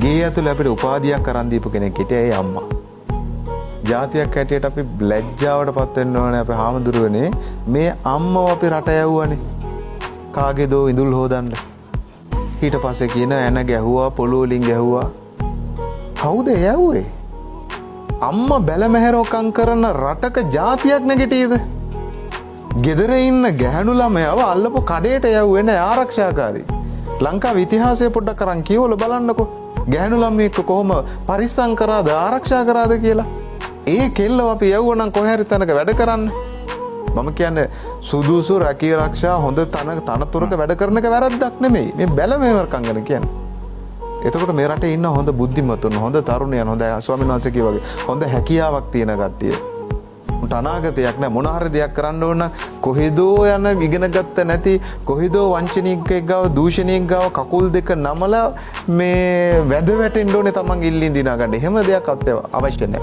ගේ ඇතුළේ අපිට උපාධියක් අරන් දීපු කෙනෙක් හිටියේ ඒ අම්මා. ජාතියක් හැටියට අපි ලැජ්ජාවටපත් වෙන්න ඕනේ අපේ හාමුදුරුවනේ මේ අම්මව අපි රට යවුවානේ. කාගේදෝ ඉඳුල් හොදන්න. ඊට පස්සේ කියන එන ගැහුවා පොළොව වලින් ගැහුවා. කවුද යවුවේ? අම්මා බැලමහැරෝකම් කරන රටක ජාතියක් නැගිටීද? ගෙදර ඉන්න ගැහණු ළමයව අල්ලපු කඩේට යවුවේ නෑ ආරක්ෂාකාරී. ලංකාවේ ඉතිහාසය පොඩ්ඩක් අරන් කියවල බලන්නකෝ. ගැහණු ළමයෙක් කොහොම පරිස්සම් කරාද ආරක්ෂා කරාද කියලා. ඒ කෙල්ලව අපි යවුවනම් කොහේ හරි තැනක වැඩ කරන්න. මම කියන්නේ සුදුසු රැකී ආරක්ෂා හොඳ තනතුරක වැඩ කරන එක වැරද්දක් නෙමෙයි. මේ බැලමේවරකම් ගැන කියන්නේ. එතකොට මේ රටේ ඉන්න හොඳ බුද්ධිමතුන්, හොඳ තරුණයන්, හොඳ ස්වාමීන් වහන්සේ කිය වගේ හොඳ හැකියාවක් තියෙන කට්ටිය. උන්ට අනාගතයක් නෑ. මොන හරි දෙයක් කරන්න ඕන කොහෙදෝ යන ඉගෙන ගත්ත නැති කොහෙදෝ වංචනිකයෙක් ගාව, දූෂණියෙක් ගාව කකුල් දෙක නමලා මේ වැද වැටෙන්න ඕනේ තමන් ඉල්ලින් දිනා ගන්න. එහෙම දෙයක් අවශ්‍ය නෑ.